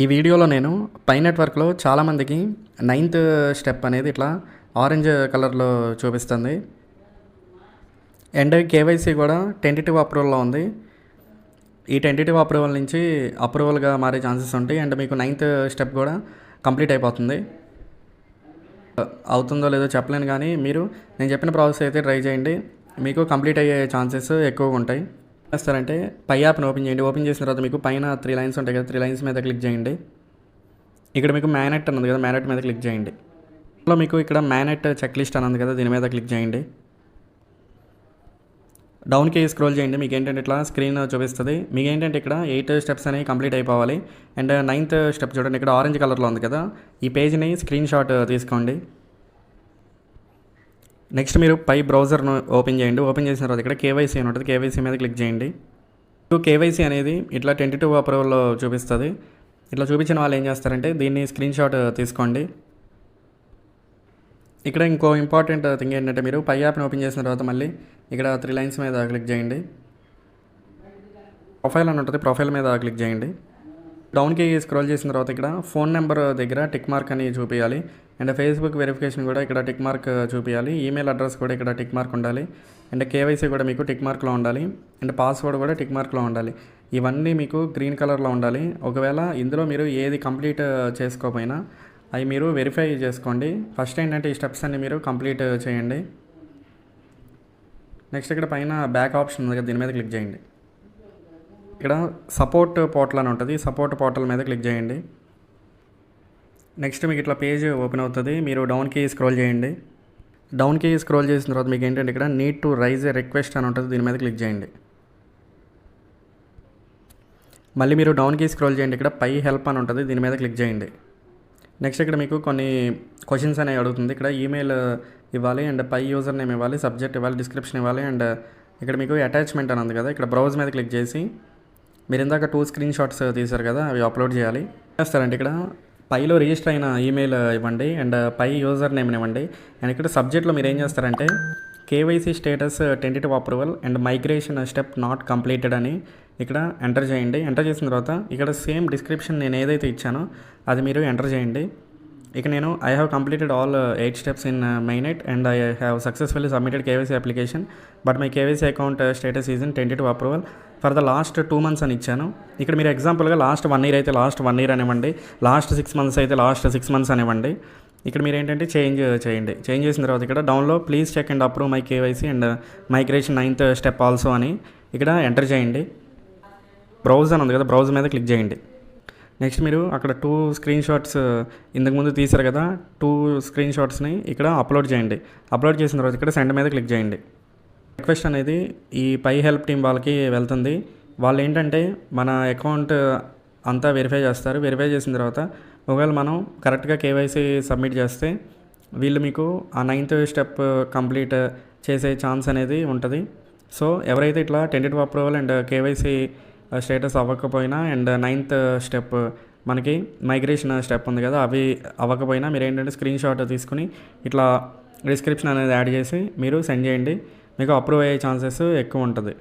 ఈ వీడియోలో నేను పై నెట్వర్క్లో చాలామందికి 9th స్టెప్ అనేది ఇట్లా ఆరెంజ్ కలర్లో చూపిస్తుంది. అండ్ కేవైసీ కూడా టెంటేటివ్ అప్రూవల్లో ఉంది. ఈ టెంటేటివ్ అప్రూవల్ నుంచి అప్రూవల్గా మారే ఛాన్సెస్ ఉంటాయి. అండ్ మీకు 9th స్టెప్ కూడా కంప్లీట్ అయిపోతుంది. అవుతుందో లేదో చెప్పలేను, కానీ మీరు నేను చెప్పిన ప్రాసెస్ అయితే ట్రై చేయండి. మీకు కంప్లీట్ అయ్యే ఛాన్సెస్ ఎక్కువగా ఉంటాయి. చేస్తారంటే పై యాప్ని ఓపెన్ చేయండి. ఓపెన్ చేసిన తర్వాత మీకు పైన 3 లైన్స్ ఉంటాయి కదా, 3 లైన్స్ మీద క్లిక్ చేయండి. ఇక్కడ మీకు మ్యానెట్ అన్నది కదా, మ్యానెట్ మీద క్లిక్ చేయండి. ఇందులో మీకు ఇక్కడ మ్యానెట్ చెక్ లిస్ట్ అన్నది కదా, దీని మీద క్లిక్ చేయండి. డౌన్కి స్క్రోల్ చేయండి. మీకు ఏంటంటే ఇట్లా స్క్రీన్ చూపిస్తుంది. మీకు ఏంటంటే ఇక్కడ 8 స్టెప్స్ అనేవి కంప్లీట్ అయిపోవాలి. అండ్ 9th స్టెప్ చూడండి, ఇక్కడ ఆరెంజ్ కలర్లో ఉంది కదా, ఈ పేజ్ని స్క్రీన్ షాట్ తీసుకోండి. నెక్స్ట్ మీరు పై బ్రౌజర్ను ఓపెన్ చేయండి. ఓపెన్ చేసిన తర్వాత ఇక్కడ కేవైసీ అని ఉంటుంది, కేవైసీ మీద క్లిక్ చేయండి. కేవైసీ అనేది ఇట్లా టెంటేటివ్ అప్రూవల్లో చూపిస్తుంది. ఇట్లా చూపించిన వాళ్ళు ఏం చేస్తారంటే దీన్ని స్క్రీన్ షాట్ తీసుకోండి. ఇక్కడ ఇంకో ఇంపార్టెంట్ థింగ్ ఏంటంటే మీరు పై యాప్ని ఓపెన్ చేసిన తర్వాత మళ్ళీ ఇక్కడ 3 లైన్స్ మీద క్లిక్ చేయండి. ప్రొఫైల్ అని ఉంటుంది, ప్రొఫైల్ మీద క్లిక్ చేయండి. డౌన్కి స్క్రోల్ చేసిన తర్వాత ఇక్కడ ఫోన్ నెంబర్ దగ్గర టిక్ మార్క్ అని చూపించాలి. అండ్ ఫేస్బుక్ వెరిఫికేషన్ కూడా ఇక్కడ టిక్ మార్క్ చూపించాలి. ఈమెయిల్ అడ్రస్ కూడా ఇక్కడ టిక్ మార్క్ ఉండాలి. అండ్ కేవైసీ కూడా మీకు టిక్ మార్క్లో ఉండాలి. అండ్ పాస్వర్డ్ కూడా టిక్ మార్క్లో ఉండాలి. ఇవన్నీ మీకు గ్రీన్ కలర్లో ఉండాలి. ఒకవేళ ఇందులో మీరు ఏది కంప్లీట్ చేసుకోకపోయినా అవి మీరు వెరిఫై చేసుకోండి. ఫస్ట్ ఏంటంటే ఈ స్టెప్స్ అన్ని మీరు కంప్లీట్ చేయండి. నెక్స్ట్ ఇక్కడ పైన బ్యాక్ ఆప్షన్ ఉంది కదా, దీని మీద క్లిక్ చేయండి. ఇక్కడ సపోర్ట్ పోర్టల్ అని ఉంటుంది, సపోర్ట్ పోర్టల్ మీద క్లిక్ చేయండి. నెక్స్ట్ మీకు ఇట్లా పేజ్ ఓపెన్ అవుతుంది. మీరు డౌన్కి స్క్రోల్ చేయండి. డౌన్కి స్క్రోల్ చేసిన తర్వాత మీకు ఏంటంటే ఇక్కడ need to raise a request అని ఉంటుంది, దీని మీద క్లిక్ చేయండి. మళ్ళీ మీరు డౌన్కి స్క్రోల్ చేయండి. ఇక్కడ పై హెల్ప్ అని ఉంటుంది, దీని మీద క్లిక్ చేయండి. నెక్స్ట్ ఇక్కడ మీకు కొన్ని క్వశ్చన్స్ అనేవి అడుగుతుంది. ఇక్కడ ఈమెయిల్ ఇవ్వాలి, అండ్ పై యూజర్ నేమ్ ఇవ్వాలి, సబ్జెక్ట్ ఇవ్వాలి, డిస్క్రిప్షన్ ఇవ్వాలి. అండ్ ఇక్కడ మీకు అటాచ్మెంట్ అని ఉంది కదా, ఇక్కడ బ్రౌజ్ మీద క్లిక్ చేసి మీరు ఇందాక 2 స్క్రీన్ షాట్స్ తీశారు కదా, అవి అప్లోడ్ చేయాలి. చేస్తారంటే ఇక్కడ పైలో రిజిస్టర్ అయిన ఈమెయిల్ ఇవ్వండి, అండ్ పై యూజర్ నేమ్ని ఇవ్వండి. అండ్ ఇక్కడ సబ్జెక్ట్లో మీరు ఏం చేస్తారంటే KYC status tentative approval and migration step not completed అని ఇక్కడ ఎంటర్ చేయండి. ఎంటర్ చేసిన తర్వాత ఇక్కడ సేమ్ డిస్క్రిప్షన్ నేను ఏదైతే ఇచ్చానో అది మీరు ఎంటర్ చేయండి. ఇక నేను I have completed all 8 steps in my net and I have successfully submitted KYC application but my KYC account status is in tentative approval for the last 2 months అని ఇచ్చాను. ఇక్కడ మీరు ఎగ్జాంపుల్గా లాస్ట్ 1 year అయితే లాస్ట్ 1 year అనివ్వండి, last 6 months అయితే last 6 months అనివ్వండి. ఇక్కడ మీరు ఏంటంటే చేంజ్ చేయండి. చేంజ్ చేసిన తర్వాత ఇక్కడ డౌన్లో please check and approve my KYC and migration 9th step also అని ఇక్కడ ఎంటర్ చేయండి. బ్రౌజ్ అని ఉంది కదా, బ్రౌజ్ మీద క్లిక్ చేయండి. నెక్స్ట్ మీరు అక్కడ 2 స్క్రీన్ షాట్స్ ఇంతకుముందు తీశారు కదా, 2 స్క్రీన్ షాట్స్ని ఇక్కడ అప్లోడ్ చేయండి. అప్లోడ్ చేసిన తర్వాత ఇక్కడ సెండ్ మీద క్లిక్ చేయండి. రిక్వెస్ట్ అనేది ఈ పై హెల్ప్ టీం వాళ్ళకి వెళ్తుంది. వాళ్ళు ఏంటంటే మన అకౌంట్ అంతా వెరిఫై చేస్తారు. వెరిఫై చేసిన తర్వాత ఒకవేళ మనం కరెక్ట్గా కేవైసీ సబ్మిట్ చేస్తే వీళ్ళు మీకు ఆ 9th స్టెప్ కంప్లీట్ చేసే ఛాన్స్ అనేది ఉంటుంది. సో ఎవరైతే ఇట్లా tentative approval and KYC status అవ్వకపోయినా అండ్ 9th స్టెప్ మనకి మైగ్రేషన్ స్టెప్ ఉంది కదా, అవి అవ్వకపోయినా మీరు ఏంటంటే స్క్రీన్ షాట్ తీసుకుని ఇట్లా డిస్క్రిప్షన్ అనేది యాడ్ చేసి మీరు సెండ్ చేయండి. మీకు అప్రూవ్ అయ్యే ఛాన్సెస్ ఎక్కువ ఉంటుంది.